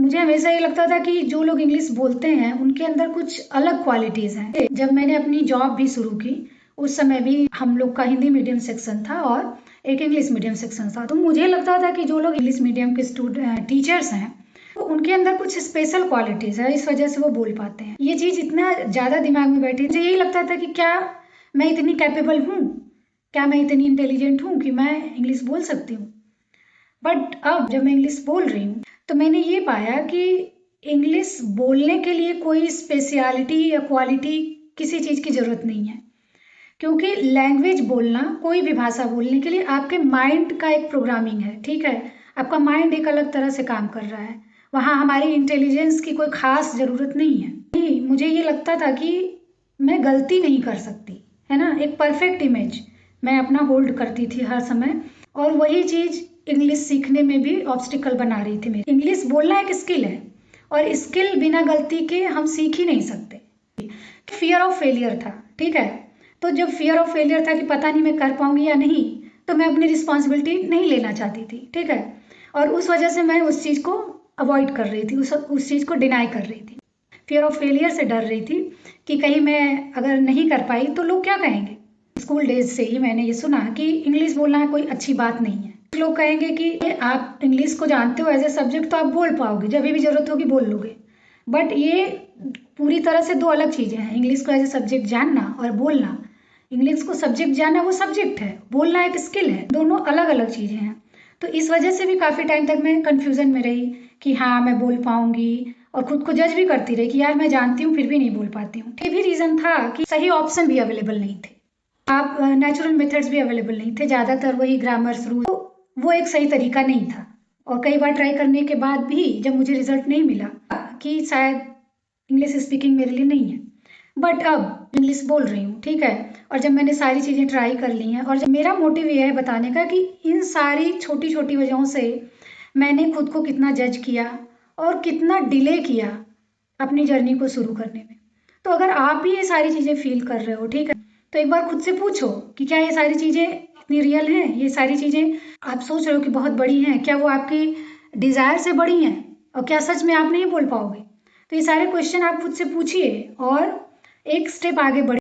मुझे हमेशा ये लगता था कि जो लोग इंग्लिश बोलते हैं उनके अंदर कुछ अलग क्वालिटीज़ हैं। जब मैंने अपनी जॉब भी शुरू की उस समय भी हम लोग का हिंदी मीडियम सेक्शन था और एक इंग्लिश मीडियम सेक्शन था। तो मुझे लगता था कि जो लोग इंग्लिश मीडियम के टीचर्स हैं तो उनके अंदर कुछ स्पेशल क्वालिटीज़ है, इस वजह से वो बोल पाते हैं। ये चीज़ इतना ज़्यादा दिमाग में बैठी, मुझे यही लगता था कि क्या मैं इतनी कैपेबल हूँ, क्या मैं इतनी इंटेलिजेंट हूँ कि मैं इंग्लिश बोल सकती हूँ। बट अब जब मैं इंग्लिश बोल रही हूँ तो मैंने ये पाया कि इंग्लिश बोलने के लिए कोई स्पेशलिटी या क्वालिटी किसी चीज़ की ज़रूरत नहीं है, क्योंकि लैंग्वेज बोलना, कोई भी भाषा बोलने के लिए आपके माइंड का एक प्रोग्रामिंग है। ठीक है, आपका माइंड एक अलग तरह से काम कर रहा है, वहाँ हमारी इंटेलिजेंस की कोई खास ज़रूरत नहीं है। नहीं, मुझे ये लगता था कि मैं गलती नहीं कर सकती, है ना, एक परफेक्ट इमेज मैं अपना होल्ड करती थी हर समय, और वही चीज़ इंग्लिश सीखने में भी ऑब्स्टिकल बना रही थी मेरी। इंग्लिश बोलना एक स्किल है और स्किल बिना गलती के हम सीख ही नहीं सकते। फियर ऑफ फेलियर था, ठीक है, तो जब फियर ऑफ फेलियर था कि पता नहीं मैं कर पाऊंगी या नहीं, तो मैं अपनी रिस्पॉन्सिबिलिटी नहीं लेना चाहती थी। ठीक है, और उस वजह से मैं उस चीज़ को अवॉइड कर रही थी, उस चीज़ को डिनाई कर रही थी। फियर ऑफ फेलियर से डर रही थी कि कहीं मैं अगर नहीं कर पाई तो लोग क्या कहेंगे। स्कूल डेज से ही मैंने ये सुना कि इंग्लिश बोलना कोई अच्छी बात नहीं है। लोग कहेंगे कि आप इंग्लिश को जानते हो एज ए सब्जेक्ट तो आप बोल पाओगे, जब भी जरूरत होगी बोल लोगे। बट ये पूरी तरह से दो अलग चीज़ें हैं। इंग्लिश को एज ए सब्जेक्ट जानना और बोलना, इंग्लिश को सब्जेक्ट जानना वो सब्जेक्ट है, बोलना एक स्किल है, दोनों अलग अलग चीज़ें हैं। तो इस वजह से भी काफ़ी टाइम तक मैं कन्फ्यूज़न में रही कि हाँ मैं बोल पाऊंगी, और खुद को जज भी करती रही कि यार मैं जानती हूँ फिर भी नहीं बोल पाती हूँ। ये भी रीज़न था कि सही ऑप्शन भी अवेलेबल नहीं थे, आप नेचुरल मेथड्स भी अवेलेबल नहीं थे, ज़्यादातर वही ग्रामर्स रूल, तो वो एक सही तरीका नहीं था। और कई बार ट्राई करने के बाद भी जब मुझे रिजल्ट नहीं मिला कि शायद इंग्लिश स्पीकिंग मेरे लिए नहीं है, बट अब इंग्लिश बोल रही हूँ, ठीक है, और जब मैंने सारी चीज़ें ट्राई कर ली हैं, और जब मेरा मोटिव ये है बताने का कि इन सारी छोटी छोटी वजहों से मैंने खुद को कितना जज किया और कितना डिले किया अपनी जर्नी को शुरू करने में। तो अगर आप भी ये सारी चीज़ें फील कर रहे हो, ठीक है, तो एक बार खुद से पूछो कि क्या ये सारी चीज़ें इतनी रियल हैं, ये सारी चीज़ें आप सोच रहे हो कि बहुत बड़ी हैं, क्या वो आपकी डिज़ायर से बड़ी हैं, और क्या सच में आप नहीं बोल पाओगे। तो ये सारे क्वेश्चन आप खुद से पूछिए और एक स्टेप आगे बढ़िए।